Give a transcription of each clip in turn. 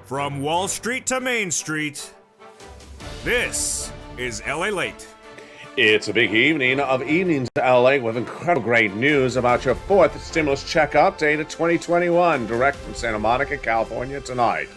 From Wall Street to Main Street, this is LALATE. It's a big evening of Evenings LA with incredible great news about your fourth stimulus check update of 2021, direct from Santa Monica, California tonight.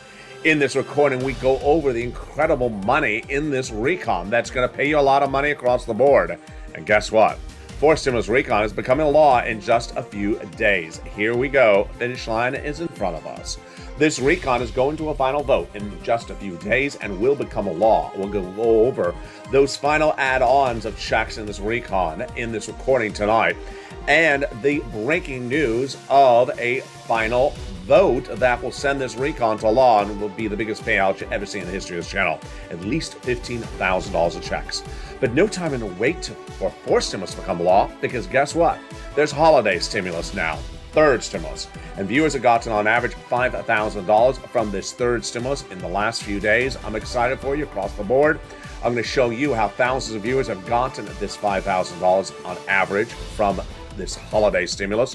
In this recording, we go over the incredible money in this recon that's going to pay you a lot of money across the board. And guess what? Fourth stimulus recon is becoming a law in just a few days. Here we go. Finish line is in front of us. This recon is going to a final vote in just a few days and will become a law. We'll go over those final add-ons of checks in this recon in this recording tonight, and the breaking news of a final vote that will send this recon to law and will be the biggest payout you ever seen in the history of this channel. At least $15,000 of checks. But no time to wait for fourth stimulus to become law, because guess what? There's holiday stimulus now. Third stimulus. And viewers have gotten on average $5,000 from this third stimulus in the last few days. I'm excited for you across the board. I'm going to show you how thousands of viewers have gotten this $5,000 on average from this holiday stimulus,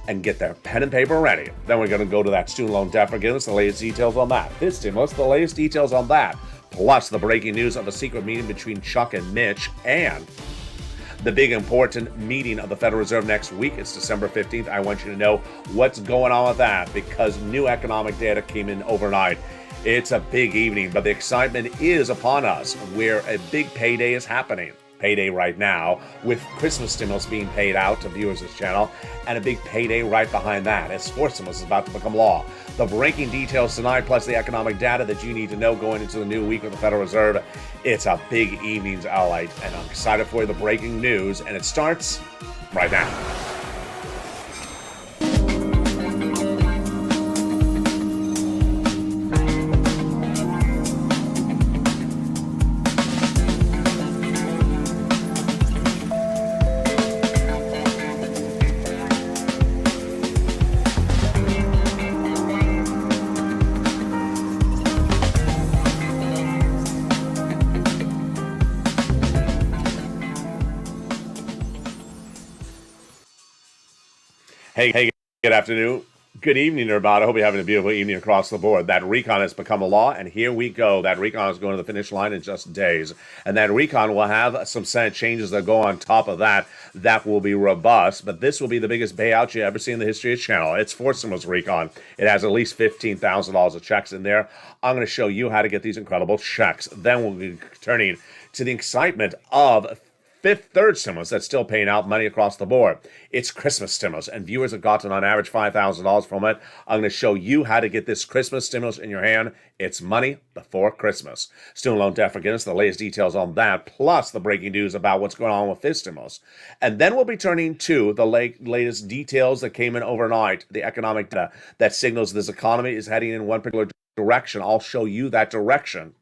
and get their pen and paper ready. Then we're going to go to that student loan debt forgiveness, the latest details on that. This stimulus, the latest details on that. Plus the breaking news of a secret meeting between Chuck and Mitch, and the big important meeting of the Federal Reserve next week. It's December 15th. I want you to know what's going on with that, because new economic data came in overnight. It's a big evening, but the excitement is upon us, where a big payday is happening. Payday right now, with Christmas stimulus being paid out to viewers of this channel, and a big payday right behind that as fourth stimulus is about to become law. The breaking details tonight, plus the economic data that you need to know going into the new week with the Federal Reserve. It's a big evening's LA, and I'm excited for the breaking news, and it starts right now. Hey, good afternoon. Good evening, everybody. I hope you're having a beautiful evening across the board. That recon has become a law, and here we go. That recon is going to the finish line in just days. And that recon will have some Senate changes that go on top of that. That will be robust, but this will be the biggest payout you ever see in the history of the channel. It's fourth stimulus recon. It has at least $15,000 of checks in there. I'm going to show you how to get these incredible checks. Then we'll be turning to the excitement of third stimulus that's still paying out money across the board. It's Christmas stimulus, and viewers have gotten on average $5,000 from it. I'm going to show you how to get this Christmas stimulus in your hand. It's money before Christmas. Student loan debt forgiveness, the latest details on that, plus the breaking news about what's going on with this stimulus. And then we'll be turning to the latest details that came in overnight, the economic data that signals this economy is heading in one particular direction. I'll show you that direction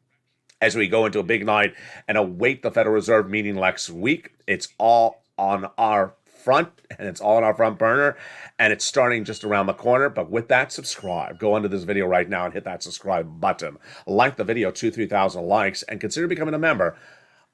as we go into a big night and await the Federal Reserve meeting next week. It's all on our front, and it's all on our front burner, and it's starting just around the corner. But with that, subscribe. Go under this video right now and hit that subscribe button. Like the video, 2,000-3,000 likes, and consider becoming a member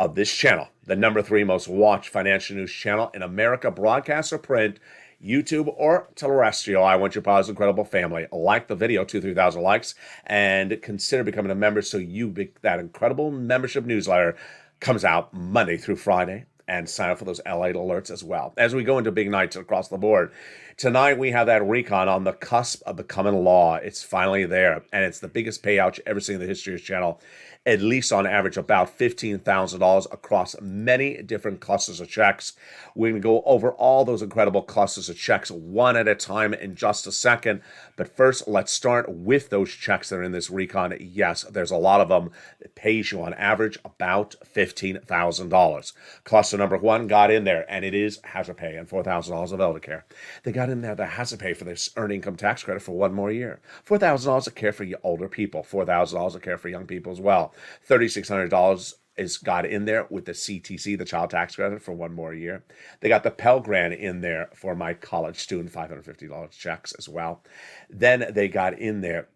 of this channel, the number 3 most watched financial news channel in America, broadcast or print, YouTube or terrestrial. I want your positive, incredible family. Like the video, 2,000-3,000 likes, and consider becoming a member so that incredible membership newsletter comes out Monday through Friday, and sign up for those LA alerts as well. As we go into big nights across the board, tonight we have that recon on the cusp of becoming law. It's finally there, and it's the biggest payout you ever seen in the history of this channel. At least on average about $15,000 across many different clusters of checks. We're going to go over all those incredible clusters of checks one at a time in just a second. But first, let's start with those checks that are in this recon. Yes, there's a lot of them. It pays you on average about $15,000. Cluster number 1 got in there, and it is hazard pay and $4,000 of elder care. They got in there the hazard pay for this earned income tax credit for 1 more year. $4,000 of care for your older people. $4,000 of care for young people as well. $3,600 is got in there with the CTC, the child tax credit, for 1 more year. They got the Pell Grant in there for my college student, $550 checks as well. Then they got in there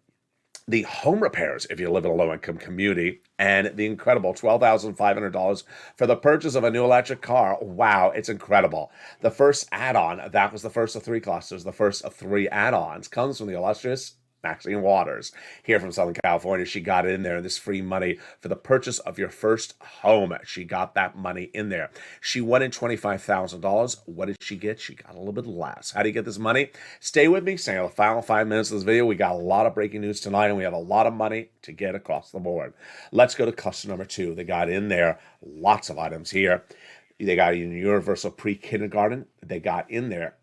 the home repairs if you live in a low-income community, and the incredible $12,500 for the purchase of a new electric car. Wow, it's incredible. The first add-on, that was the first of 3 clusters, the first of 3 add-ons, comes from the illustrious Maxine Waters, here from Southern California. She got it in there, and this free money for the purchase of your first home. She got that money in there. She won in $25,000. What did she get? She got a little bit less. How do you get this money? Stay with me. Stay on the final 5 minutes of this video. We got a lot of breaking news tonight, and we have a lot of money to get across the board. Let's go to cluster number 2. They got in there lots of items here. They got in universal pre-kindergarten. They got in there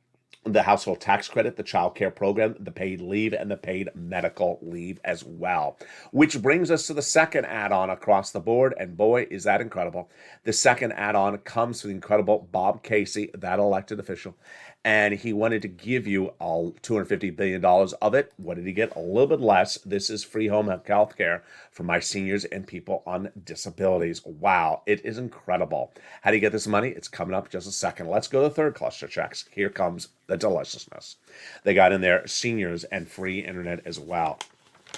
the household tax credit, the child care program, the paid leave, and the paid medical leave as well. Which brings us to the second add-on across the board, and boy, is that incredible. The second add-on comes from the incredible Bob Casey, that elected official, and he wanted to give you all $250 billion of it. What did he get? A little bit less. This is free home health care for my seniors and people on disabilities. Wow, it is incredible. How do you get this money? It's coming up in just a second. Let's go to the third cluster checks. Here comes the deliciousness. They got in there seniors and free internet as well.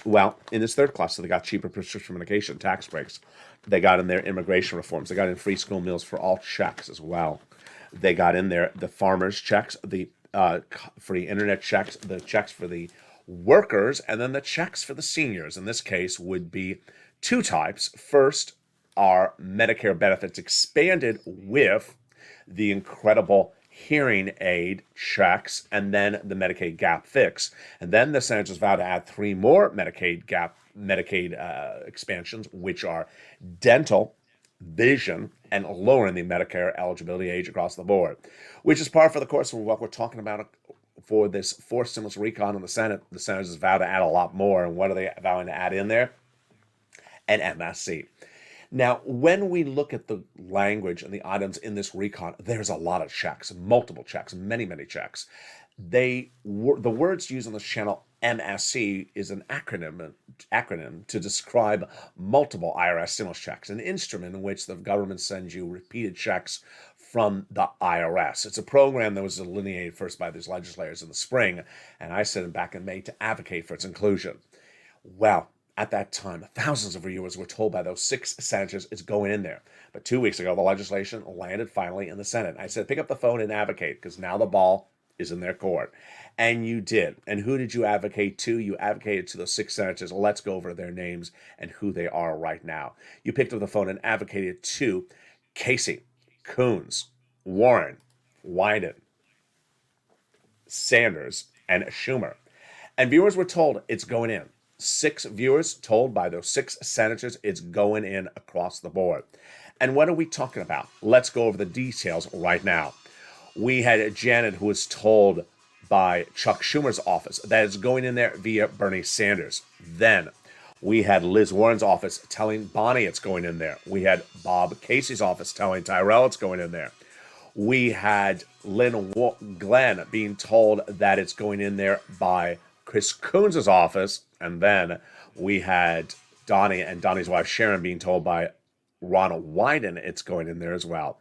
Well, in this third cluster, they got cheaper prescription medication, tax breaks. They got in there immigration reforms. They got in free school meals for all checks as well. They got in there the farmers checks, the free internet checks, the checks for the workers, and then the checks for the seniors. In this case, would be two types. First are Medicare benefits expanded with the incredible hearing aid checks, and then the Medicaid gap fix. And then the senators vowed to add 3 more Medicaid expansions, which are dental, vision, and lowering the Medicare eligibility age across the board, which is par for the course of what we're talking about for this fourth stimulus recon in the Senate. The senators vowed to add a lot more. And what are they vowing to add in there? An MSC. Now, when we look at the language and the items in this recon, there's a lot of checks, multiple checks, many, many checks. The words used on this channel, MSC, is an acronym to describe multiple IRS stimulus checks, an instrument in which the government sends you repeated checks from the IRS. It's a program that was delineated first by these legislators in the spring, and I said back in May to advocate for its inclusion. Well, at that time, thousands of viewers were told by those 6 senators it's going in there. But 2 weeks ago, the legislation landed finally in the Senate. I said, pick up the phone and advocate, because now the ball is in their court. And you did. And who did you advocate to? You advocated to those 6 senators. Let's go over their names and who they are right now. You picked up the phone and advocated to Casey, Coons, Warren, Wyden, Sanders, and Schumer. And viewers were told it's going in. 6 viewers told by those 6 senators it's going in across the board. And what are we talking about? Let's go over the details right now. We had Janet, who was told by Chuck Schumer's office that it's going in there via Bernie Sanders. Then we had Liz Warren's office telling Bonnie it's going in there. We had Bob Casey's office telling Tyrell it's going in there. We had Glenn being told that it's going in there by Chris Coons' office. And then we had Donnie and Donnie's wife Sharon being told by Ronald Wyden it's going in there as well.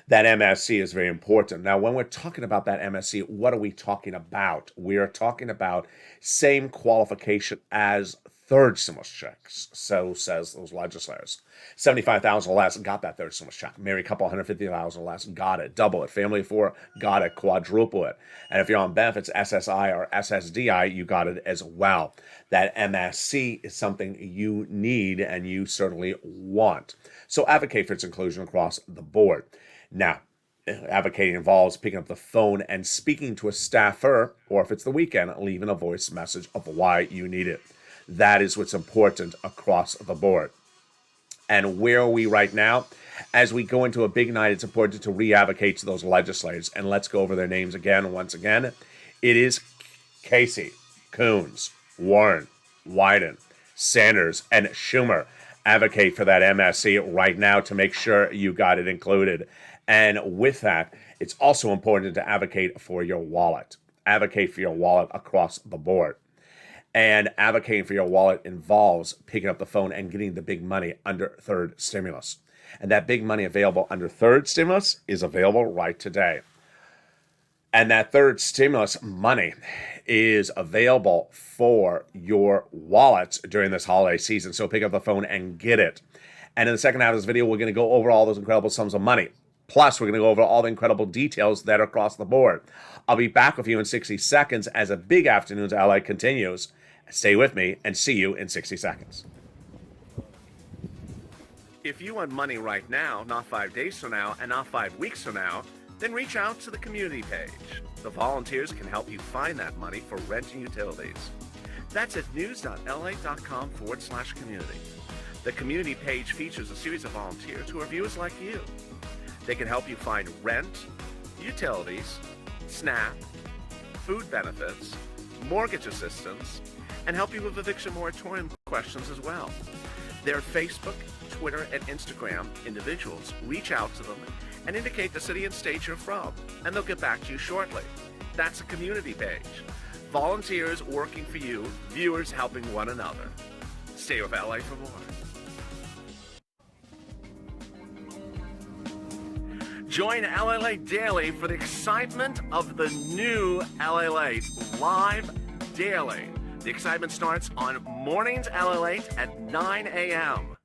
That MSC is very important. Now, when we're talking about that MSC, what are we talking about? We are talking about same qualification as third stimulus checks. So says those legislators. 75,000 or less, got that third stimulus check. Married couple, 150,000 or less, got it. Double it. Family of 4, got it. Quadruple it. And if you're on benefits, SSI or SSDI, you got it as well. That MSC is something you need and you certainly want. So advocate for its inclusion across the board. Now, advocating involves picking up the phone and speaking to a staffer, or if it's the weekend, leaving a voice message of why you need it. That is what's important across the board. And where are we right now? As we go into a big night, it's important to re-advocate to those legislators. And let's go over their names again. Once again, it is Casey, Coons, Warren, Wyden, Sanders, and Schumer. Advocate for that MSC right now to make sure you got it included. And with that, it's also important to advocate for your wallet. Advocate for your wallet across the board. And advocating for your wallet involves picking up the phone and getting the big money under third stimulus. And that big money available under third stimulus is available right today. And that third stimulus money is available for your wallets during this holiday season. So pick up the phone and get it. And in the second half of this video, we're going to go over all those incredible sums of money. Plus, we're going to go over all the incredible details that are across the board. I'll be back with you in 60 seconds as a big afternoon's LA continues. Stay with me and see you in 60 seconds. If you want money right now, not 5 days from now, and not 5 weeks from now, then reach out to the community page. The volunteers can help you find that money for rent and utilities. That's at news.la.com/community. The community page features a series of volunteers who are viewers like you. They can help you find rent, utilities, SNAP, food benefits, mortgage assistance, and help you with eviction moratorium questions as well. Their Facebook, Twitter, and Instagram individuals reach out to them and indicate the city and state you're from, and they'll get back to you shortly. That's a community page. Volunteers working for you, viewers helping one another. Stay with LA for more. Join LALATE daily for the excitement of the new LALATE live daily. The excitement starts on mornings LALATE at 9 a.m.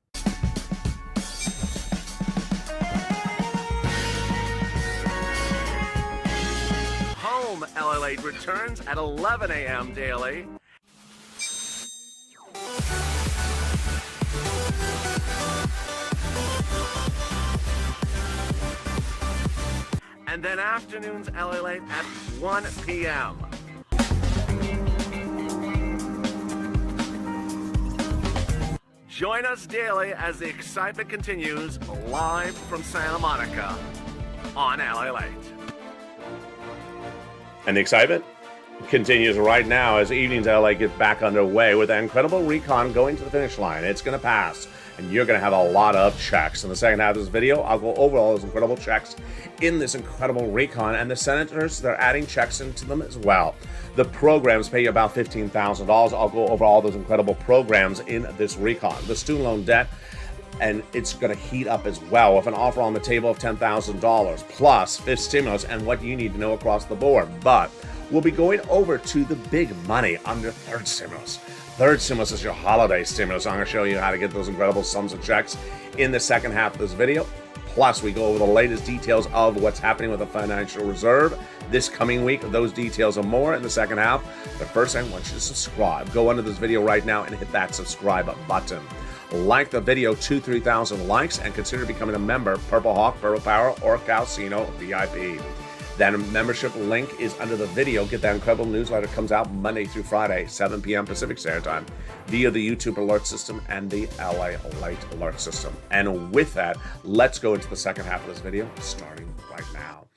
Home LALATE returns at 11 a.m. daily. And then afternoons LALATE at 1 p.m. Join us daily as the excitement continues live from Santa Monica on LALATE. And the excitement continues right now as Evenings LA gets back underway with an incredible recon going to the finish line. It's going to pass, and you're going to have a lot of checks. In the second half of this video, I'll go over all those incredible checks in this incredible recon, and the senators, they're adding checks into them as well. The programs pay you about $15,000. I'll go over all those incredible programs in this recon. The student loan debt, and it's going to heat up as well with an offer on the table of $10,000 plus fifth stimulus and what you need to know across the board. But we'll be going over to the big money under third stimulus. Third stimulus is your holiday stimulus. I'm going to show you how to get those incredible sums of checks in the second half of this video. Plus, we go over the latest details of what's happening with the Financial Reserve this coming week. Those details and more in the second half. But first, I want you to subscribe. Go under this video right now and hit that subscribe button. Like the video, 2,000-3,000 likes, and consider becoming a member, Purple Hawk, Purple Power, or Calcino VIP. That membership link is under the video. Get that incredible newsletter. It comes out Monday through Friday, 7 p.m. Pacific Standard Time, via the YouTube alert system and the LALATE alert system. And with that, let's go into the second half of this video, starting right now.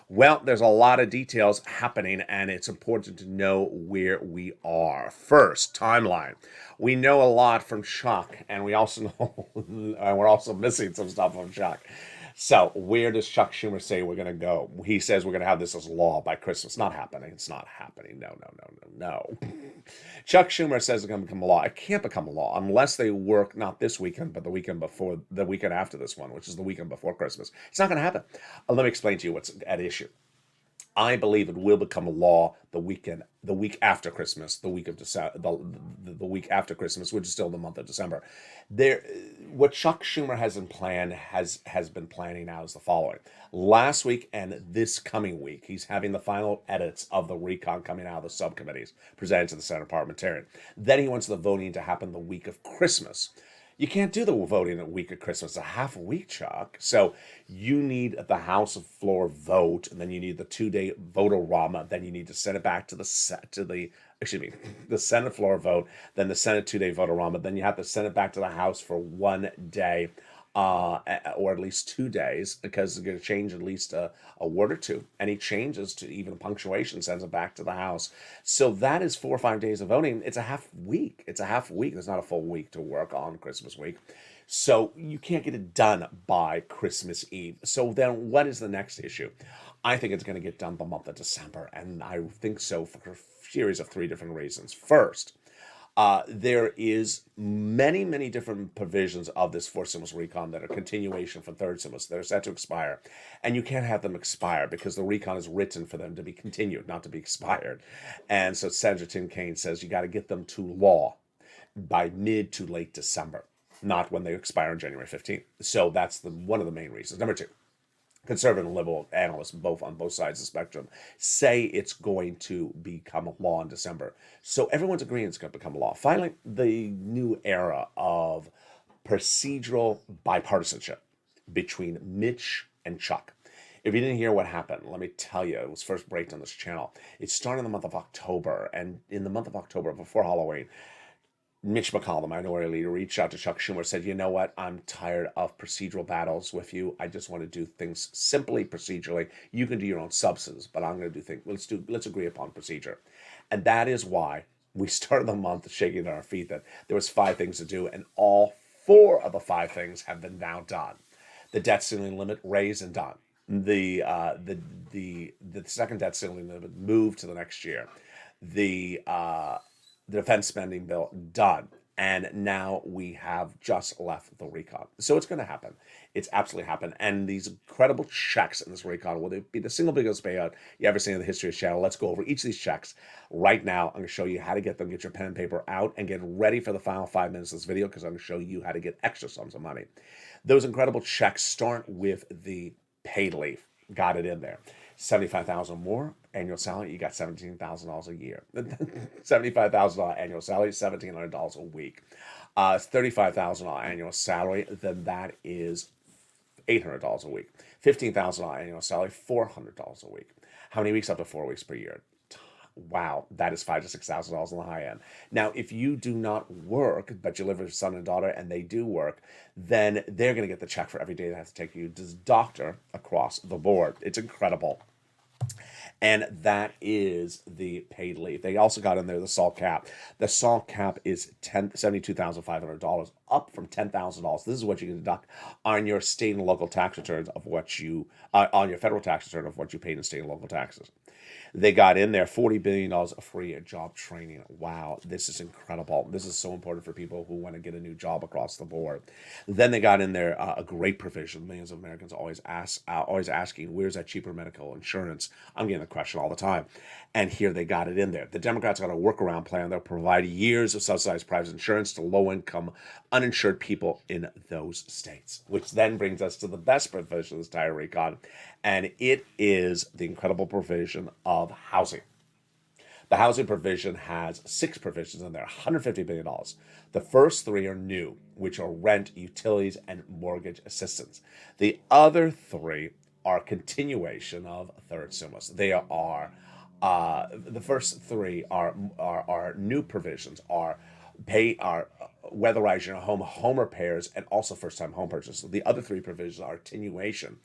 Well, there's a lot of details happening, and it's important to know where we are. First, timeline. We know a lot from Chuck, and we also know, and we're also missing some stuff from Chuck. So where does Chuck Schumer say we're going to go? He says we're going to have this as law by Christmas. Not happening. It's not happening. No. Chuck Schumer says it's going to become a law. It can't become a law unless they work not this weekend, but the weekend before, the weekend after this one, which is the weekend before Christmas. It's not going to happen. Let me explain to you what's at issue. I believe it will become a law the week after Christmas, the week of December, the week after Christmas, which is still the month of December. What Chuck Schumer has in plan has been planning now is the following: last week and this coming week, he's having the final edits of the recon coming out of the subcommittees presented to the Senate parliamentarian. Then he wants the voting to happen the week of Christmas. You can't do the voting the week of Christmas. It's a half a week, Chuck. So you need the House floor vote, and then you need the 2-day vote-a-rama. Then you need to send it back to the Senate floor vote, then the Senate 2-day vote-a-rama. Then you have to send it back to the House for 1 day, or at least 2 days, because it's going to change at least a word or two. Any changes to even punctuation sends it back to the House. So that is 4 or 5 days of voting. It's a half week. There's not a full week to work on Christmas week. So you can't get it done by Christmas Eve. So then what is the next issue? I think it's going to get done the month of December, and I think so for a series of 3 different reasons. First, there is many different provisions of this fourth stimulus recon that are continuation from third stimulus that are set to expire. And you can't have them expire because the recon is written for them to be continued, not to be expired. And so Senator Tim Kaine says you got to get them to law by mid to late December, not when they expire on January 15th. So that's one of the main reasons. Number 2. conservative and liberal analysts, both on both sides of the spectrum, say it's going to become a law in December. So everyone's agreeing it's going to become a law. Finally, the new era of procedural bipartisanship between Mitch and Chuck. If you didn't hear what happened, let me tell you, it was first breaked on this channel. It started in the month of October, and in the month of October, before Halloween, Mitch McConnell, the minority leader, reached out to Chuck Schumer, said, you know what, I'm tired of procedural battles with you. I just want to do things simply procedurally. You can do your own substance, but I'm going to do things, let's agree upon procedure. And that is why we started the month shaking our feet that there was 5 things to do, and all 4 of the 5 things have been now done. The debt ceiling limit raised and done. The second debt ceiling limit moved to the next year. The defense spending bill done, and now we have just left the recon. So it's going to happen. It's absolutely happened. And these incredible checks in this recon will be the single biggest payout you ever seen in the history of the channel. Let's go over each of these checks right now. I'm going to show you how to get them. Get your pen and paper out and get ready for the final 5 minutes of this video, because I'm going to show you how to get extra sums of money. Those incredible checks start with the paid leave. Got it in there. $75,000 more annual salary, you got $17,000 a year. $75,000 annual salary, $1,700 a week. $35,000 annual salary, then that is $800 a week. $15,000 annual salary, $400 a week. How many weeks? Up to 4 weeks per year. Wow, that is $5,000 to $6,000 on the high end. Now, if you do not work, but you live with a son and daughter and they do work, then they're going to get the check for every day they have to take you to the doctor across the board. It's incredible. And that is the paid leave. They also got in there the SALT cap. The SALT cap is $72,500, up from $10,000. This is what you can deduct on your state and local tax returns of what you, on your federal tax return of what you paid in state and local taxes. They got in there $40 billion of free job training. Wow, this is incredible. This is so important for people who want to get a new job across the board. Then they got in there a great provision. Millions of Americans always asking, where's that cheaper medical insurance? I'm getting the question all the time. And here they got it in there. The Democrats got a workaround plan that'll provide years of subsidized private insurance to low-income, uninsured people in those states, which then brings us to the best provision of this entire recon, and it is the incredible provision of housing. The housing provision has 6 provisions in there, $150 billion. The first 3 are new, which are rent, utilities, and mortgage assistance. The other 3 are continuation of third stimulus. They are the first 3 are new provisions, are weatherize your home repairs, and also first-time home purchases. The other 3 provisions are continuation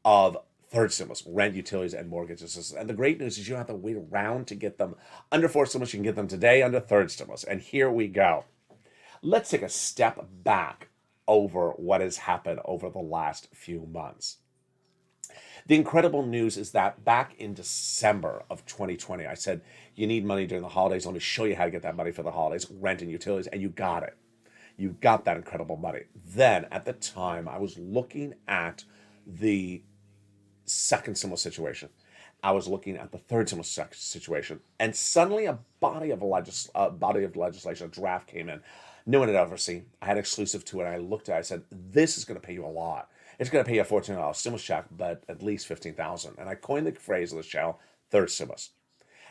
of third stimulus, rent, utilities, and mortgage assistance. And the great news is you don't have to wait around to get them under fourth stimulus. You can get them today under third stimulus. And here we go. Let's take a step back over what has happened over the last few months. The incredible news is that back in December of 2020, I said, you need money during the holidays. Let me show you how to get that money for the holidays, rent and utilities, and you got it. You got that incredible money. Then, at the time, I was looking at the second stimulus situation. I was looking at the third stimulus situation, and suddenly a body of legislation, a draft came in. No one had ever seen. I had exclusive to it. I looked at it. I said, this is going to pay you a lot. It's going to pay you a $1,400 stimulus check, but at least $15,000. And I coined the phrase of this channel, third stimulus.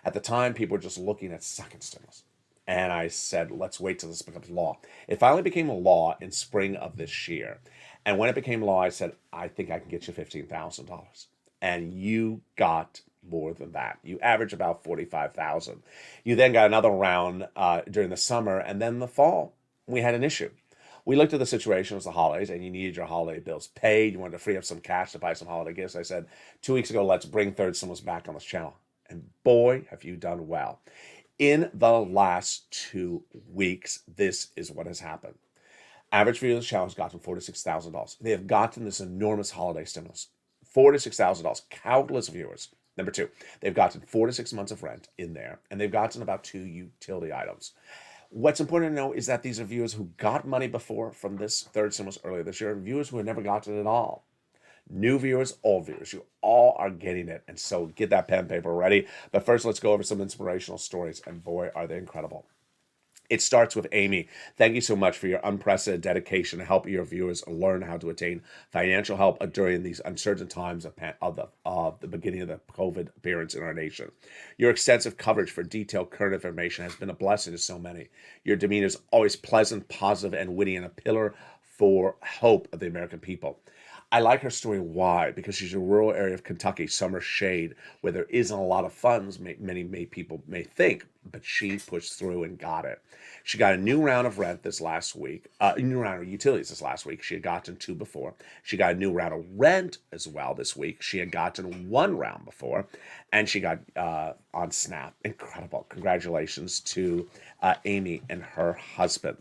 At the time, people were just looking at second stimulus. And I said, let's wait till this becomes law. It finally became a law in spring of this year. And when it became law, I said, I think I can get you $15,000. And you got more than that. You average about $45,000. You then got another round during the summer, and then the fall, we had an issue. We looked at the situation, it was the holidays, and you needed your holiday bills paid. You wanted to free up some cash to buy some holiday gifts. I said, 2 weeks ago, let's bring third stimulus back on this channel. And boy, have you done well. In the last 2 weeks, this is what has happened. Average viewer of the channel has gotten $4,000 to $6,000. They have gotten this enormous holiday stimulus. $4,000 to $6,000. Countless viewers. Number 2, they've gotten 4 to 6 months of rent in there, and they've gotten about 2 utility items. What's important to know is that these are viewers who got money before from this third stimulus earlier this year, and viewers who had never gotten it at all. New viewers, old viewers, you all are getting it. And so get that pen and paper ready. But first, let's go over some inspirational stories. And boy, are they incredible. It starts with Amy. Thank you so much for your unprecedented dedication to help your viewers learn how to attain financial help during these uncertain times of the beginning of the COVID appearance in our nation. Your extensive coverage for detailed current information has been a blessing to so many. Your demeanor is always pleasant, positive, and witty, and a pillar for hope of the American people. I like her story. Why? Because she's in a rural area of Kentucky, summer shade, where there isn't a lot of funds, many people may think, but she pushed through and got it. She got a new round of rent this last week, a new round of utilities this last week. She had gotten two before. She got a new round of rent as well this week. She had gotten one round before, and she got on Snap. Incredible. Congratulations to Amy and her husband.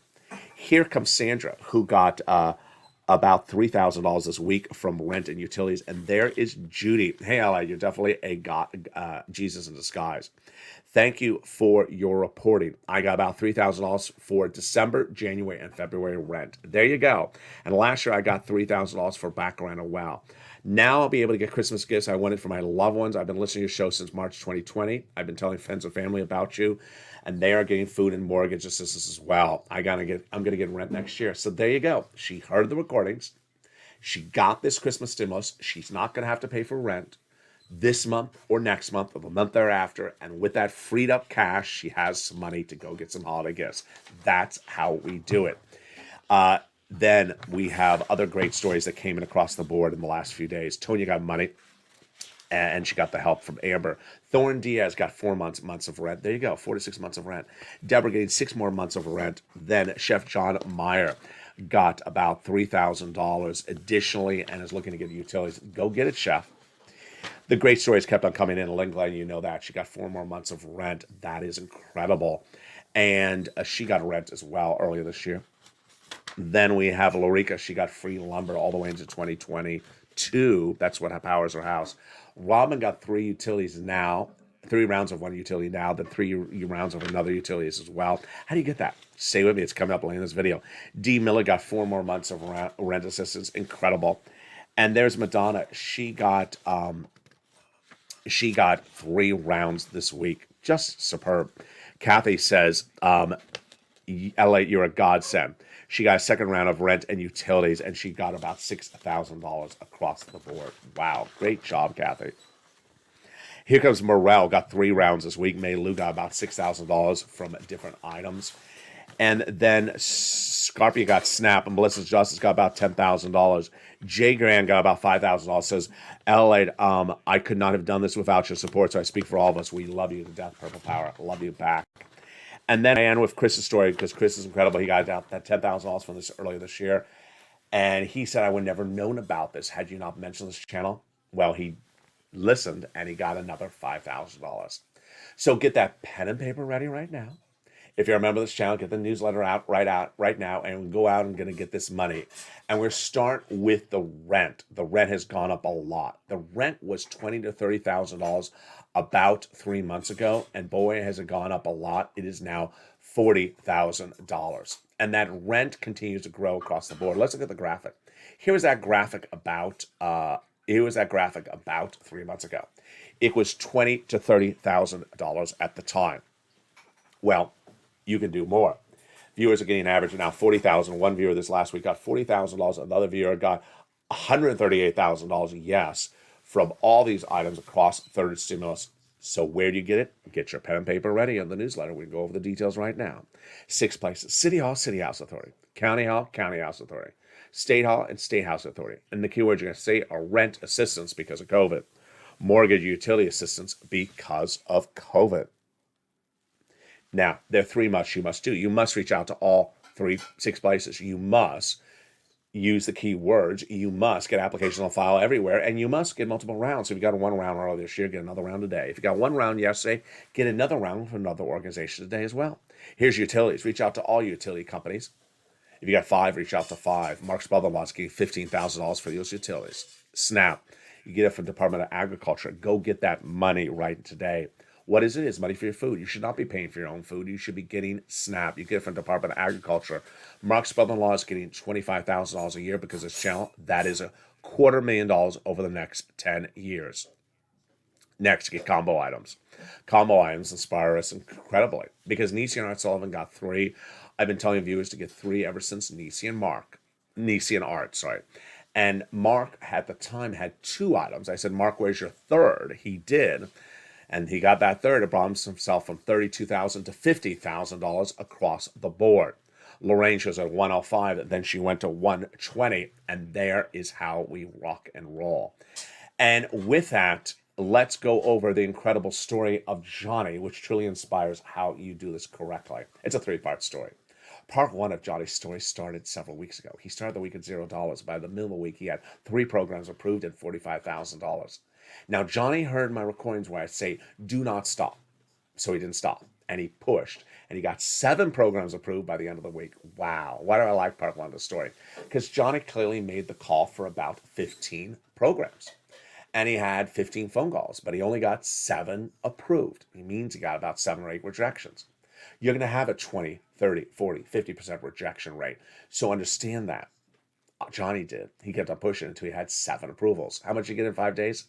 Here comes Sandra, who got about $3,000 this week from rent and utilities. And there is Judy. Hey, Ally, you're definitely a God, Jesus in disguise. Thank you for your reporting. I got about $3,000 for December, January, and February rent. There you go. And last year I got $3,000 for background as well. Now I'll be able to get Christmas gifts I wanted for my loved ones. I've been listening to your show since March 2020. I've been telling friends and family about you, and they are getting food and mortgage assistance as well. I'm gonna get rent next year. So there you go. She heard the recordings. She got this Christmas stimulus. She's not gonna have to pay for rent this month or next month or the month thereafter. And with that freed up cash, she has some money to go get some holiday gifts. That's how we do it. Then we have other great stories that came in across the board in the last few days. Tonya got money, and she got the help from Amber. Thorne Diaz got 4 months of rent. There you go, 4 to 6 months of rent. Deborah getting 6 more months of rent. Then Chef John Meyer got about $3,000 additionally and is looking to get utilities. Go get it, Chef. The great stories kept on coming in. Lynn Glenn, you know that. She got 4 more months of rent. That is incredible. And she got rent as well earlier this year. Then we have Lorica. She got free lumber all the way into 2022. That's what powers her house. Robin got 3 utilities now, 3 rounds of one utility now, then 3 rounds of another utilities as well. How do you get that? Stay with me. It's coming up later in this video. D. Miller got 4 more months of rent assistance. Incredible. And there's Madonna. She got 3 rounds this week. Just superb. Kathy says, LA, you're a godsend. She got a second round of rent and utilities, and she got about $6,000 across the board. Wow. Great job, Kathy. Here comes Morel, got 3 rounds this week. May Lou got about $6,000 from different items. And then Scarpia got Snap, and Melissa's Justice got about $10,000. Jay Grand got about $5,000. Says, LA, I could not have done this without your support, so I speak for all of us. We love you to death, Purple Power. Love you back. And then I end with Chris's story, because Chris is incredible. He got that $10,000 from this earlier this year. And he said, I would never known about this had you not mentioned this channel. Well, he listened, and he got another $5,000. So get that pen and paper ready right now. If you're a member of this channel, get the newsletter out right now, and go out and going to get this money. And we're start with the rent. The rent has gone up a lot. The rent was $20,000 to $30,000 about 3 months ago, and boy, has it gone up a lot. It is now $40,000, and that rent continues to grow across the board. Let's look at the graphic. Here was that graphic about 3 months ago. It was $20,000 to $30,000 at the time. Well, you can do more. Viewers are getting an average of now $40,000. One viewer this last week got $40,000. Another viewer got $138,000. Yes, from all these items across third stimulus. So where do you get it? Get your pen and paper ready on the newsletter. We can go over the details right now. 6 places: City Hall, City House Authority; County Hall, County House Authority; State Hall, and State House Authority. And the keywords you're going to say are rent assistance because of COVID, mortgage utility assistance because of COVID. Now, there are 3 musts you must do. You must reach out to all 6 places. You must use the keywords. You must get applications on file everywhere, and you must get multiple rounds. So if you got a 1 round earlier this year, get another round today. If you got 1 round yesterday, get another round from another organization today as well. Here's utilities. Reach out to all utility companies. If you got 5, reach out to 5. Mark's brother-in-law's getting $15,000 for those utilities. Snap. You get it from Department of Agriculture. Go get that money right today. What is it? It's money for your food. You should not be paying for your own food. You should be getting SNAP. You get it from Department of Agriculture. Mark's brother-in-law is getting $25,000 a year because of this channel. That is $250,000 over the next 10 years. Next, get combo items. Combo items inspire us incredibly because Nisi and Art Sullivan got three. I've been telling viewers to get three ever since Nisi and Art, sorry. And Mark at the time had two items. I said, Mark, where's your third? He did. And he got that third. It brought himself from $32,000 to $50,000 across the board. Lorraine shows at 105, then she went to 120, and there is how we rock and roll. And with that, let's go over the incredible story of Johnny, which truly inspires how you do this correctly. It's a three-part story. Part one of Johnny's story started several weeks ago. He started the week at $0. By the middle of the week, he had three programs approved at $45,000. Now, Johnny heard my recordings where I say, do not stop. So he didn't stop. And he pushed. And he got 7 programs approved by the end of the week. Wow. Why do I like part one of the story? Because Johnny clearly made the call for about 15 programs. And he had 15 phone calls, but he only got 7 approved. He means he got about 7 or 8 rejections. You're going to have a 20, 30, 40, 50% rejection rate. So understand that. Johnny did. He kept on pushing until he had 7 approvals. How much did he get in 5 days?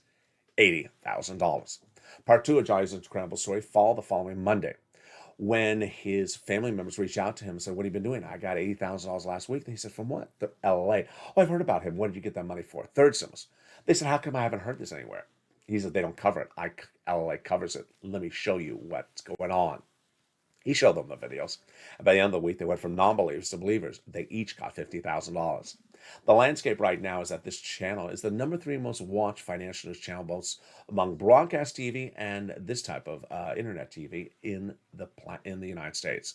$80,000. Part 2 of Johnny's incredible story followed the following Monday when his family members reached out to him and said, what have you been doing? I got $80,000 last week. And he said, from what? The LALATE. Oh, I've heard about him. What did you get that money for? Third stimulus. They said, how come I haven't heard this anywhere? He said, they don't cover it. LALATE covers it. Let me show you what's going on. He showed them the videos. And by the end of the week, they went from non-believers to believers. They each got $50,000. The landscape right now is that this channel is the number 3 most watched financial news channel, both among broadcast TV and this type of internet TV in the United States.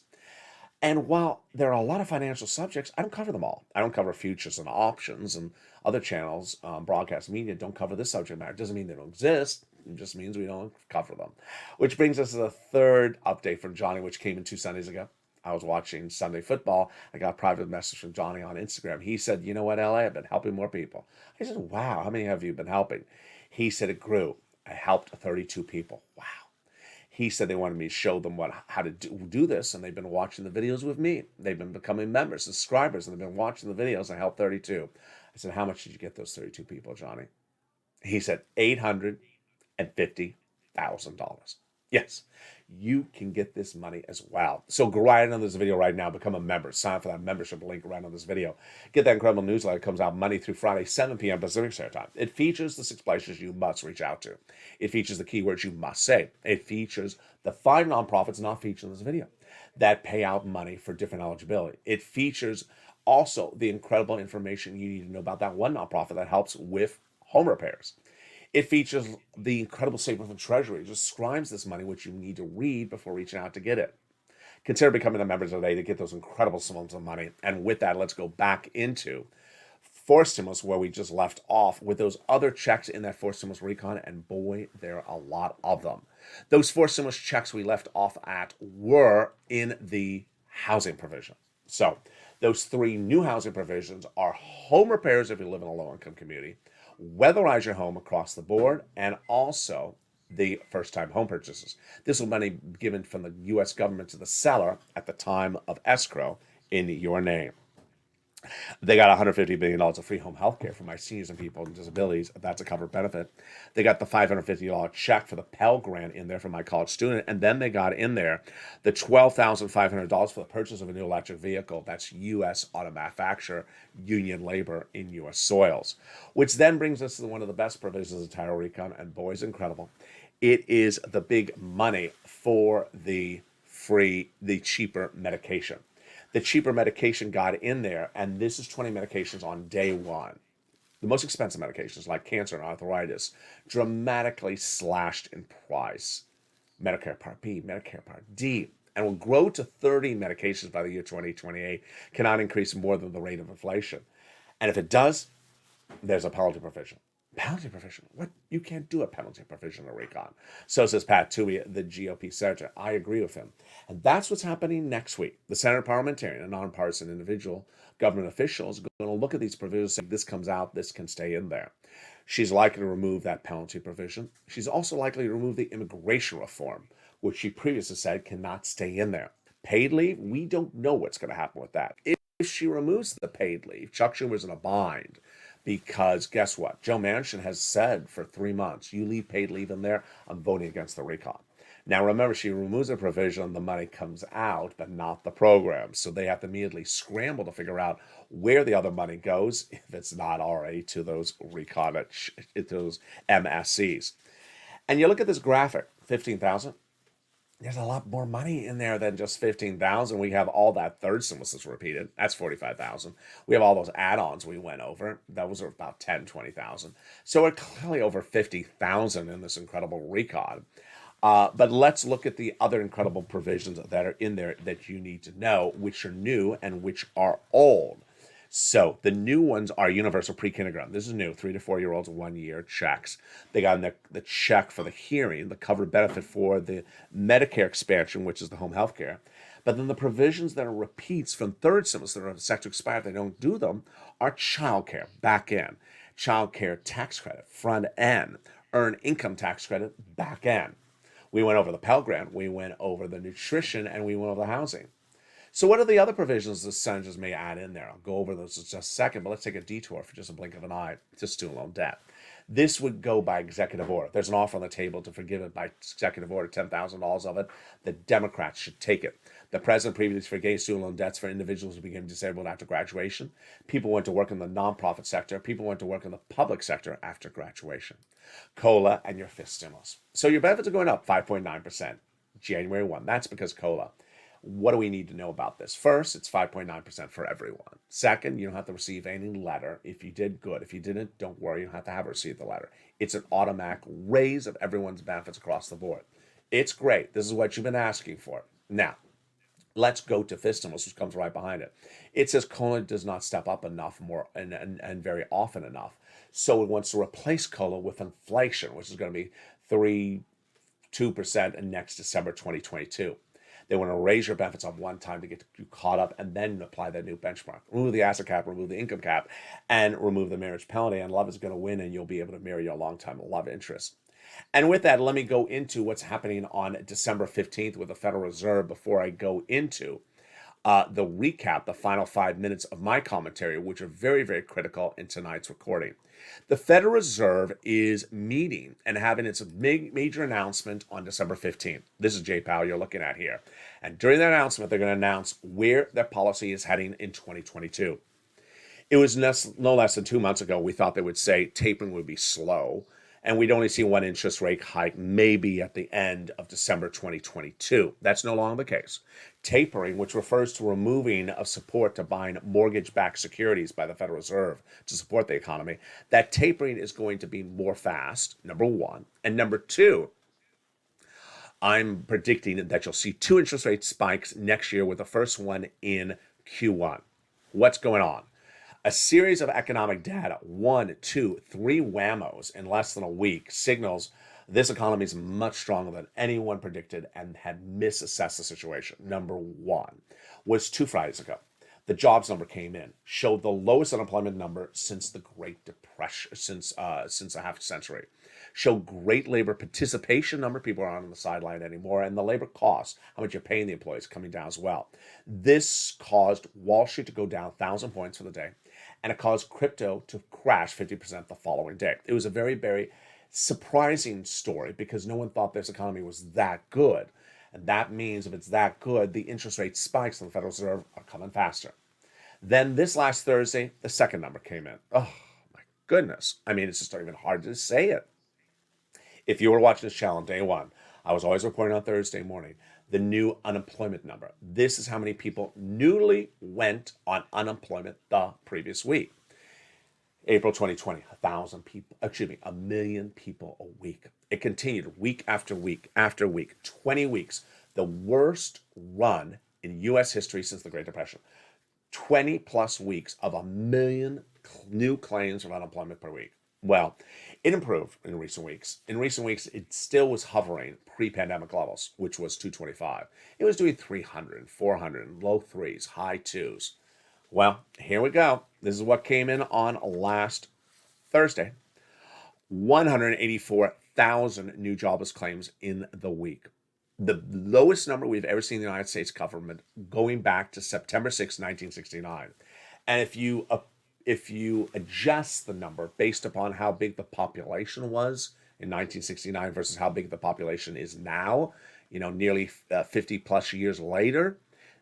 And while there are a lot of financial subjects, I don't cover them all. I don't cover futures and options, and other channels, broadcast media, don't cover this subject matter. It doesn't mean they don't exist. It just means we don't cover them. Which brings us to the third update from Johnny, which came in 2 Sundays ago. I was watching Sunday football. I got a private message from Johnny on Instagram. He said, you know what, LA, I've been helping more people. I said, wow, how many have you been helping? He said it grew. I helped 32 people. Wow. He said they wanted me to show them how to do this, and they've been watching the videos with me. They've been becoming members, subscribers, and they've been watching the videos. I helped 32. I said, how much did you get those 32 people, Johnny? He said, $850,000. Yes, you can get this money as well. So go right on this video right now. Become a member. Sign up for that membership link right on this video. Get that incredible newsletter. It comes out Monday through Friday, 7 p.m. Pacific Standard Time. It features the 6 places you must reach out to. It features the keywords you must say. It features the 5 nonprofits not featured in this video that pay out money for different eligibility. It features also the incredible information you need to know about that one nonprofit that helps with home repairs. It features the incredible statement from Treasury. It describes this money, which you need to read before reaching out to get it. Consider becoming a member today to get those incredible sums of money. And with that, let's go back into 4 stimulus where we just left off with those other checks in that 4 stimulus recon. And boy, there are a lot of them. Those 4 stimulus checks we left off at were in the housing provision. So those 3 new housing provisions are home repairs if you live in a low-income community, weatherize your home across the board, and also the first-time home purchases. This will be given from the U.S. government to the seller at the time of escrow in your name. They got $150 billion of free home health care for my seniors and people with disabilities. That's a covered benefit. They got the $550 check for the Pell Grant in there for my college student. And then they got in there the $12,500 for the purchase of a new electric vehicle. That's U.S. auto manufacturer, union labor in U.S. soils. Which then brings us to one of the best provisions of Title Recon. And boy, it's incredible. It is the big money for the cheaper medication. The cheaper medication got in there, and this is 20 medications on day 1. The most expensive medications like cancer and arthritis dramatically slashed in price. Medicare Part B, Medicare Part D, and will grow to 30 medications by the year 2028, cannot increase more than the rate of inflation. And if it does, there's a penalty provision. Penalty provision? What? You can't do a penalty provision in recon. So says Pat Toomey, the GOP senator. I agree with him. And that's what's happening next week. The Senate parliamentarian, a nonpartisan individual, government official, is going to look at these provisions and say, this comes out, this can stay in there. She's likely to remove that penalty provision. She's also likely to remove the immigration reform, which she previously said cannot stay in there. Paid leave, we don't know what's going to happen with that. If she removes the paid leave, Chuck Schumer's in a bind. Because guess what? Joe Manchin has said for 3 months, you leave paid leave in there, I'm voting against the recon. Now, remember, she removes a provision, the money comes out, but not the program. So they have to immediately scramble to figure out where the other money goes, if it's not already to those recon, to those MSCs. And you look at this graphic, 15,000. There's a lot more money in there than just 15,000. We have all that third stimulus that's repeated. That's 45,000. We have all those add-ons we went over. Those are about 10, 20,000. So we're clearly over 50,000 in this incredible recon. But let's look at the other incredible provisions that are in there that you need to know, which are new and which are old. So the new ones are universal pre-kindergarten. This is new, 3 to 4 year olds, 1 year checks. They got the check for the hearing, the covered benefit for the Medicare expansion, which is the home health care. But then the provisions that are repeats from third stimulus that are set to expire if they don't do them are childcare, back end, childcare tax credit, front end, earned income tax credit, back end. We went over the Pell Grant, we went over the nutrition, and we went over the housing. So what are the other provisions the senators may add in there? I'll go over those in just a second, but let's take a detour for just a blink of an eye to student loan debt. This would go by executive order. There's an offer on the table to forgive it by executive order, $10,000 of it. The Democrats should take it. The president previously forgave student loan debts for individuals who became disabled after graduation. People went to work in the nonprofit sector. People went to work in the public sector after graduation. COLA and your fifth stimulus. So your benefits are going up 5.9%, January 1. That's because COLA. What do we need to know about this? First, it's 5.9% for everyone. Second, you don't have to receive any letter. If you did, good. If you didn't, don't worry. You don't have to have received the letter. It's an automatic raise of everyone's benefits across the board. It's great. This is what you've been asking for. Now, let's go to fifth stimulus, which comes right behind it. It says COLA does not step up enough more and very often enough. So it wants to replace COLA with inflation, which is going to be 2% in next December 2022. They want to raise your benefits on one time to get you caught up and then apply that new benchmark. Remove the asset cap, remove the income cap, and remove the marriage penalty. And love is going to win, and you'll be able to marry your long-time love interest. And with that, let me go into what's happening on December 15th with the Federal Reserve before I go into the recap, the final 5 minutes of my commentary, which are very, very critical in tonight's recording. The Federal Reserve is meeting and having its major announcement on December 15th. This is Jay Powell you're looking at here. And during that announcement, they're going to announce where their policy is heading in 2022. It was no less than 2 months ago we thought they would say tapering would be slow, and we'd only see one interest rate hike maybe at the end of December 2022. That's no longer the case. Tapering, which refers to removing of support to buying mortgage-backed securities by the Federal Reserve to support the economy, that tapering is going to be more fast, number one. And number two, I'm predicting that you'll see 2 interest rate spikes next year, with the first one in Q1. What's going on? A series of economic data, 1, 2, 3 whammos in less than a week, signals this economy is much stronger than anyone predicted and had misassessed the situation. Number one was 2 Fridays ago. The jobs number came in, showed the lowest unemployment number since the Great Depression, since a half century. Showed great labor participation number. People aren't on the sideline anymore. And the labor costs, how much you're paying the employees, coming down as well. This caused Wall Street to go down 1,000 points for the day, and it caused crypto to crash 50% the following day. It was a very, very surprising story because no one thought this economy was that good. And that means if it's that good, the interest rate spikes in the Federal Reserve are coming faster. Then this last Thursday, the second number came in. Oh, my goodness. I mean, it's just not even hard to say it. If you were watching this channel on day one, I was always reporting on Thursday morning the new unemployment number. This is how many people newly went on unemployment the previous week. April 2020, 1 million people a week. It continued week after week after week, 20 weeks, the worst run in U.S. history since the Great Depression. 20 plus weeks of 1 million new claims of unemployment per week. Well, it improved in recent weeks. In recent weeks, it still was hovering pre-pandemic levels, which was 225. It was doing 300, 400, low threes, high twos. Well, here we go. This is what came in on last Thursday. 184,000 new jobless claims in the week. The lowest number we've ever seen in the United States government going back to September 6, 1969. And if you if you adjust the number based upon how big the population was in 1969 versus how big the population is now, nearly 50 plus years later,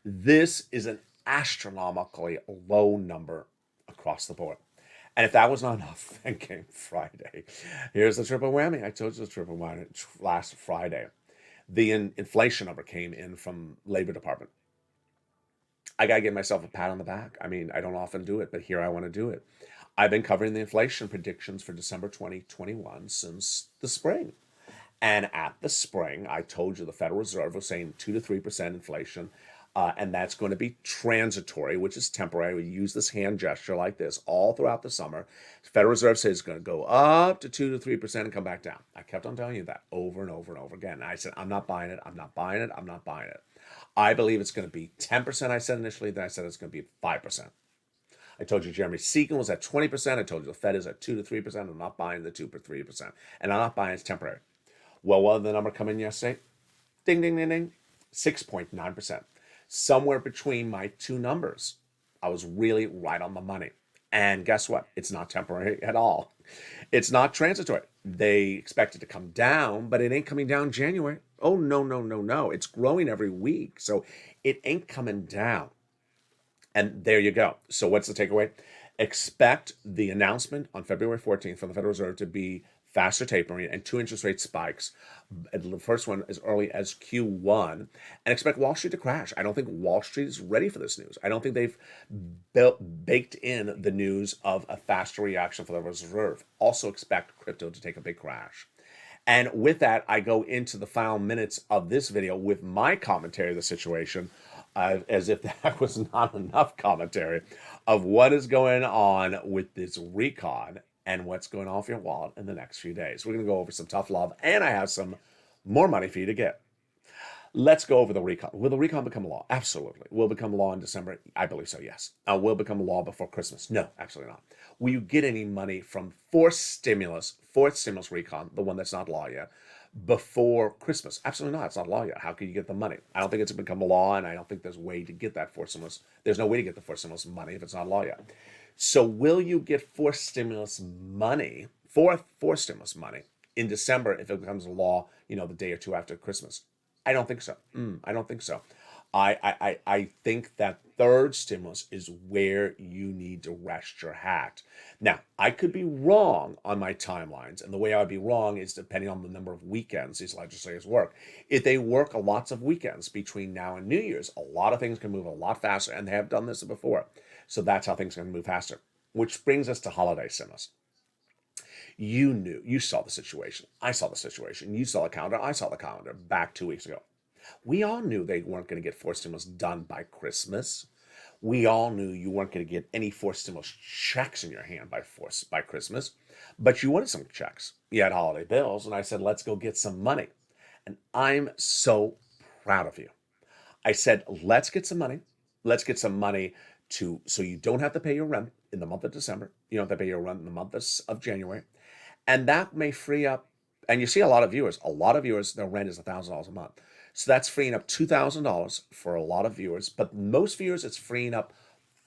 this is an astronomically low number across the board. And if that was not enough, then came Friday. Here's the triple whammy. I told you the triple whammy last Friday. The inflation number came in from Labor Department. I got to give myself a pat on the back. I mean, I don't often do it, but here I want to do it. I've been covering the inflation predictions for December 2021 since the spring. And at the spring, I told you the Federal Reserve was saying 2 to 3% inflation, and that's going to be transitory, which is temporary. We use this hand gesture like this all throughout the summer. The Federal Reserve says it's going to go up to 2 to 3% and come back down. I kept on telling you that over and over and over again. And I said, I'm not buying it. I'm not buying it. I'm not buying it. I believe it's going to be 10%, I said initially. Then I said it's going to be 5%. I told you Jeremy Segan was at 20%. I told you the Fed is at 2 to 3%. I'm not buying the 2 to 3%. And I'm not buying it's temporary. Well, what did the number come in yesterday? Ding, ding, ding, ding. 6.9%. Somewhere between my two numbers. I was really right on the money. And guess what? It's not temporary at all. It's not transitory. They expect it to come down, but it ain't coming down January. Oh, no, no, no, no. It's growing every week. So it ain't coming down. And there you go. So what's the takeaway? Expect the announcement on February 14th from the Federal Reserve to be faster tapering and 2 interest rate spikes. The first one as early as Q1, and expect Wall Street to crash. I don't think Wall Street is ready for this news. I don't think they've baked in the news of a faster reaction for the Reserve. Also expect crypto to take a big crash. And with that, I go into the final minutes of this video with my commentary of the situation, as if that was not enough commentary of what is going on with this recon and what's going on with your wallet in the next few days. We're going to go over some tough love, and I have some more money for you to get. Let's go over the recon. Will the recon become law? Absolutely. Will it become law in December? I believe so, yes. Will it become law before Christmas? No, absolutely not. Will you get any money from fourth stimulus recon, the one that's not law yet, before Christmas? Absolutely not. It's not law yet. How can you get the money? I don't think it's become a law, and I don't think there's a way to get that fourth stimulus. There's no way to get the fourth stimulus money if it's not law yet. So will you get fourth stimulus money in December if it becomes a law, the day or two after Christmas? I don't think so. I don't think so. I think that third stimulus is where you need to rest your hat. Now, I could be wrong on my timelines, and the way I would be wrong is depending on the number of weekends these legislators work. If they work lots of weekends between now and New Year's, a lot of things can move a lot faster, and they have done this before. So that's how things can move faster, which brings us to holiday stimulus. You saw the situation. I saw the situation. You saw the calendar. I saw the calendar back 2 weeks ago. We all knew they weren't going to get fourth stimulus done by Christmas. We all knew you weren't going to get any fourth stimulus checks in your hand by Christmas, but you wanted some checks. You had holiday bills, and I said, let's go get some money. And I'm so proud of you. I said, let's get some money. Let's get some money so you don't have to pay your rent in the month of December. You don't have to pay your rent in the month of January. And that may free up, and you see a lot of viewers, their rent is $1,000 a month. So that's freeing up $2,000 for a lot of viewers. But most viewers, it's freeing up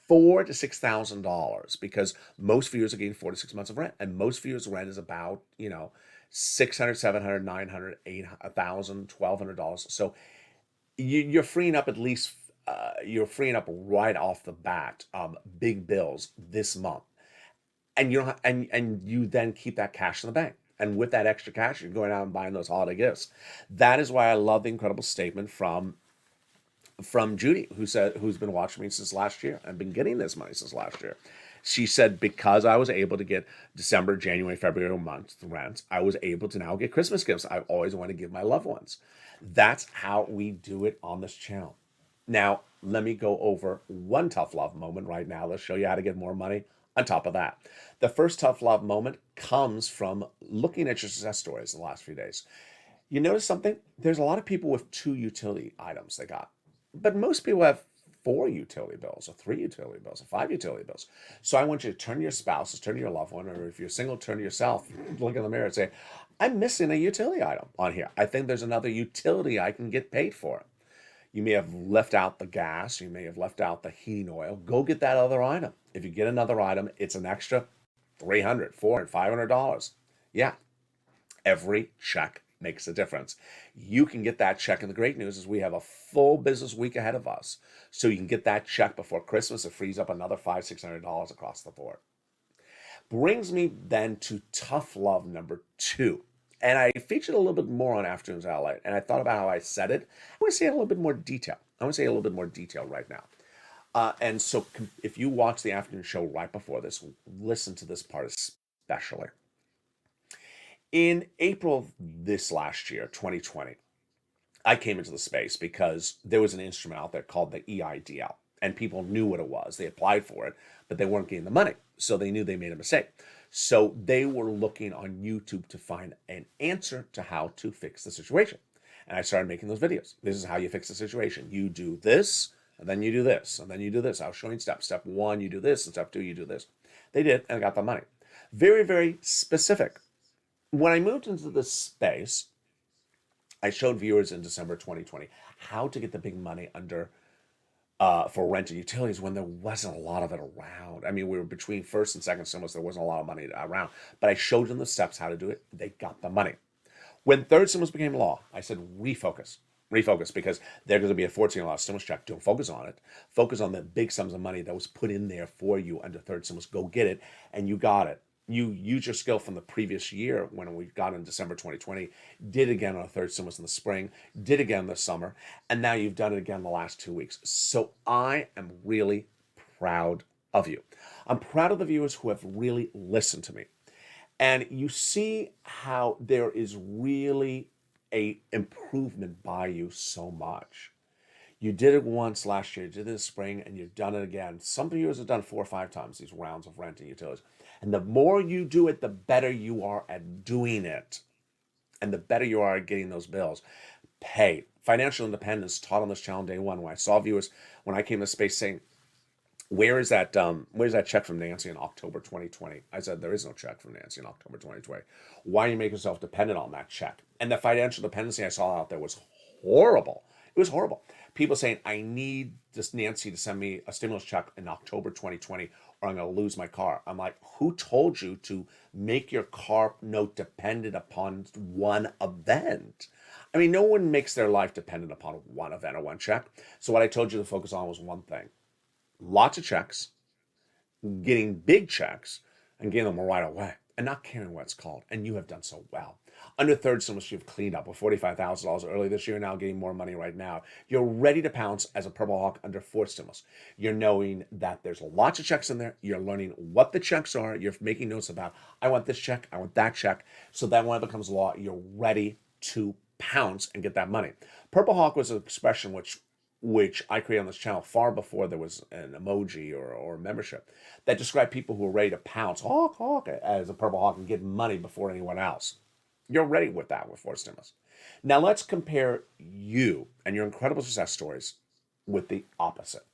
$4,000 to $6,000 because most viewers are getting 4 to 6 months of rent. And most viewers' rent is about, $600, $700, $900, $800, $1,000, $1,200. So you're freeing up at least, you're freeing up right off the bat big bills this month. And you don't and you then keep that cash in the bank. And with that extra cash, you're going out and buying those holiday gifts. That is why I love the incredible statement from Judy, who's been watching me since last year and been getting this money since last year. She said, because I was able to get December, January, February month rent, I was able to now get Christmas gifts I've always wanted to give my loved ones. That's how we do it on this channel. Now, let me go over one tough love moment right now. Let's show you how to get more money on top of that. The first tough love moment comes from looking at your success stories in the last few days. You notice something? There's a lot of people with 2 utility items they got, but most people have 4 utility bills or 3 utility bills or 5 utility bills. So I want you to turn to your spouse, turn to your loved one, or if you're single, turn to yourself, look in the mirror and say, I'm missing a utility item on here. I think there's another utility I can get paid for. You may have left out the gas. You may have left out the heating oil. Go get that other item. If you get another item, it's an extra $300, $400, $500. Yeah, every check makes a difference. You can get that check, and the great news is we have a full business week ahead of us. So you can get that check before Christmas. It frees up another $500, $600 across the board. Brings me then to tough love number 2. And I featured a little bit more on Afternoons LA, and I thought about how I said it. I want to say a little bit more detail. I want to say a little bit more detail right now. And so if you watch the afternoon show right before this, listen to this part especially. In April of this last year, 2020, I came into the space because there was an instrument out there called the EIDL, and people knew what it was. They applied for it, but they weren't getting the money, so they knew they made a mistake. So they were looking on YouTube to find an answer to how to fix the situation. And I started making those videos. This is how you fix the situation. You do this, and then you do this, and then you do this. I was showing steps. Step 1, you do this, and step 2, you do this. They did, and I got the money. Very, very specific. When I moved into this space, I showed viewers in December 2020 how to get the big money under for rent and utilities when there wasn't a lot of it around. I mean, we were between first and second stimulus. There wasn't a lot of money around, but I showed them the steps how to do it. They got the money. When third stimulus became law, I said, refocus, because there's going to be a $14 stimulus check. Don't focus on it. Focus on the big sums of money that was put in there for you under third stimulus. Go get it, and you got it. You use your skill from the previous year when we got in December 2020, did again on a third stimulus in the spring, did again this summer, and now you've done it again the last 2 weeks. So I am really proud of you. I'm proud of the viewers who have really listened to me. And you see how there is really a improvement by you so much. You did it once last year, you did it in the spring, and you've done it again. Some viewers have done 4 or 5 times these rounds of rent and utilities. And the more you do it, the better you are at doing it. And the better you are at getting those bills paid. Financial independence taught on this channel day one. When I saw viewers, when I came to space saying, where's that check from Nancy in October 2020? I said, there is no check from Nancy in October 2020. Why you make yourself dependent on that check? And the financial dependency I saw out there was horrible. It was horrible. People saying, I need this Nancy to send me a stimulus check in October 2020 or I'm going to lose my car. I'm like, who told you to make your car note dependent upon one event? I mean, no one makes their life dependent upon one event or one check. So what I told you to focus on was one thing. Lots of checks, getting big checks, and getting them right away, and not caring what it's called. And you have done so well. Under third stimulus, you've cleaned up with $45,000 early this year, now getting more money right now. You're ready to pounce as a Purple Hawk under fourth stimulus. You're knowing that there's lots of checks in there. You're learning what the checks are. You're making notes about, I want this check, I want that check. So that when it becomes law, you're ready to pounce and get that money. Purple Hawk was an expression which I created on this channel far before there was an emoji or membership that described people who were ready to pounce, hawk, hawk, as a Purple Hawk and get money before anyone else. You're ready with that with fourth stimulus. Now let's compare you and your incredible success stories with the opposite.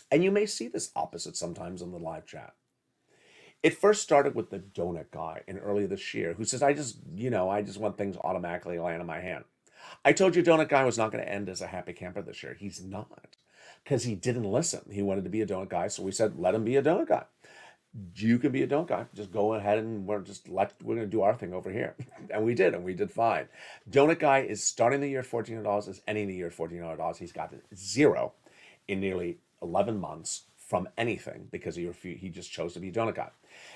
And you may see this opposite sometimes in the live chat. It first started with the donut guy in early this year who says, I just want things automatically land in my hand. I told you Donut Guy was not going to end as a happy camper this year. He's not, because he didn't listen. He wanted to be a donut guy, so we said, let him be a donut guy. You can be a donut guy. Just go ahead and we're going to do our thing over here. And we did fine. Donut Guy is starting the year at $1,400, is ending the year at $1,400. He's got zero in nearly 11 months from anything because he just chose to be a donut guy.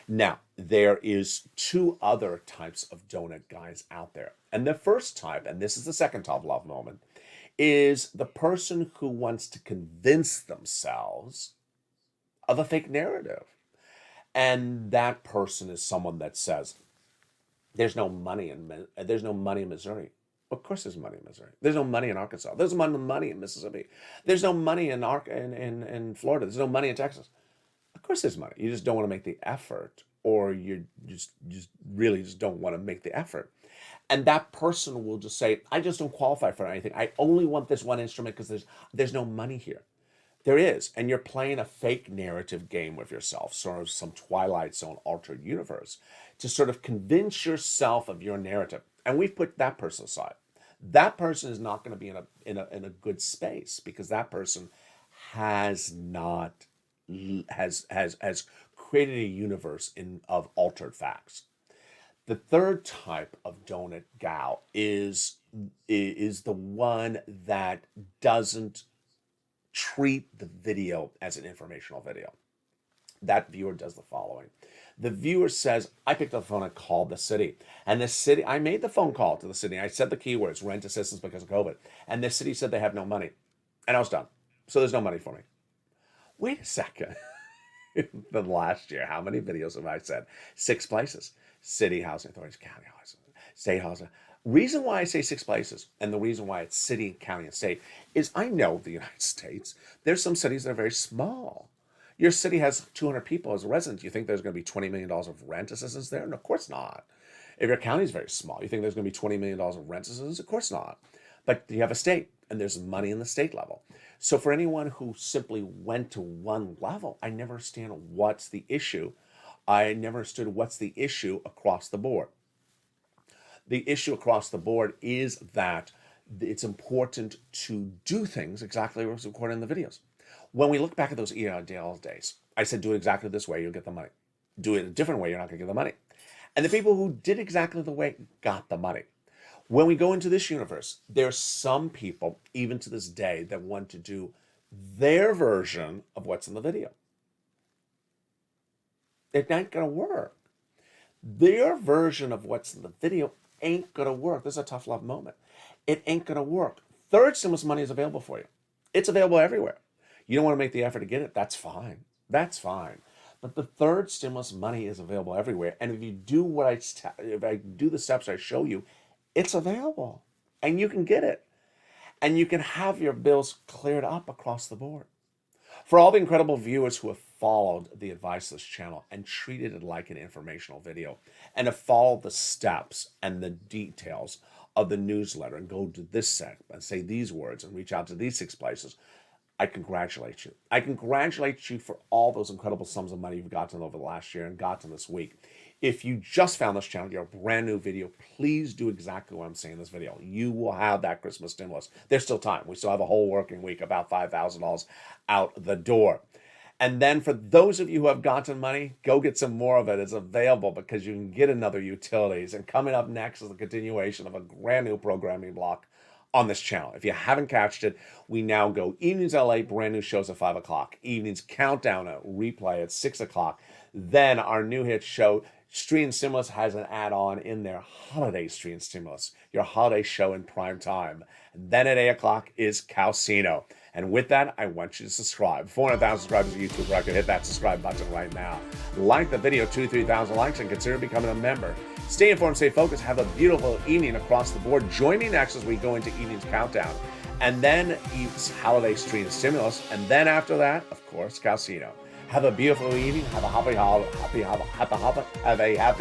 Now, there is 2 other types of donut guys out there. And the first type, and this is the second top love moment, is the person who wants to convince themselves of a fake narrative. And that person is someone that says, there's no money in Missouri. Of course there's money in Missouri. There's no money in Arkansas. There's no money in Mississippi. There's no money in Florida. There's no money in Texas. Of course there's money. You just don't want to make the effort, or you just really don't want to make the effort. And that person will just say, I just don't qualify for anything. I only want this one instrument because there's no money here. There is, and you're playing a fake narrative game with yourself, sort of some Twilight Zone altered universe, to sort of convince yourself of your narrative. And we've put that person aside. that person is not going to be in a good space, because that person has not has created a universe of altered facts. The third type of donut gal is the one that doesn't treat the video as an informational video. That viewer does the following. The viewer says, I picked up the phone and called the city. And the city, I made the phone call to the city. I said the keywords, rent assistance because of COVID. And the city said they have no money. And I was done. So there's no money for me. Wait a second. The last year, how many videos have I said? 6 places. City, housing authorities, county housing, state housing. Reason why I say 6 places, and the reason why it's city, county, and state, is I know the United States, there's some cities that are very small. Your city has 200 people as a resident. You think there's going to be $20 million of rent assistance there? No, of course not. If your county is very small, you think there's going to be $20 million of rent assistance? Of course not. But you have a state, and there's money in the state level. So for anyone who simply went to one level, I never understand what's the issue. I never understood what's the issue across the board. The issue across the board is that it's important to do things exactly what was recorded in the videos. When we look back at those EIDL days, I said, do it exactly this way, you'll get the money. Do it a different way, you're not going to get the money. And the people who did exactly the way got the money. When we go into this universe, there's some people, even to this day, that want to do their version of what's in the video. It ain't going to work. Their version of what's in the video ain't going to work. This is a tough love moment. It ain't going to work. Third stimulus money is available for you. It's available everywhere. You don't want to make the effort to get it, that's fine. That's fine. But the third stimulus money is available everywhere. And if you do if I do the steps I show you, it's available. And you can get it. And you can have your bills cleared up across the board. For all the incredible viewers who have followed the advice of this channel and treated it like an informational video, and have followed the steps and the details of the newsletter, and go to this segment and say these words and reach out to these 6 places, I congratulate you. I congratulate you for all those incredible sums of money you've gotten over the last year and gotten this week. If you just found this channel, you're a brand new video, please do exactly what I'm saying in this video. You will have that Christmas stimulus. There's still time. We still have a whole working week, about $5,000 out the door. And then for those of you who have gotten money, go get some more of it. It's available because you can get another utilities. And coming up next is the continuation of a brand new programming block on this channel. If you haven't catched it, we now go Evenings LA, brand new shows at 5 o'clock. Evenings Countdown, a replay at 6 o'clock. Then our new hit show, Stream Stimulus, has an add-on in there, Holiday Stream Stimulus, your holiday show in prime time. And then at 8 o'clock is Calcino. And with that, I want you to subscribe. 400,000 subscribers to YouTube record. Hit that subscribe button right now. Like the video, 2,000-3,000 likes, and consider becoming a member. Stay informed, stay focused. Have a beautiful evening across the board. Join me next as we go into Evening's Countdown. And then it's Holiday Stream Stimulus. And then after that, of course, Calcino. Have a beautiful evening. Have a happy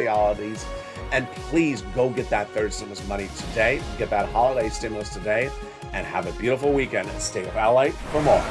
holidays. And please go get that third stimulus money today. Get that holiday stimulus today. And have a beautiful weekend. And stay with LA for more.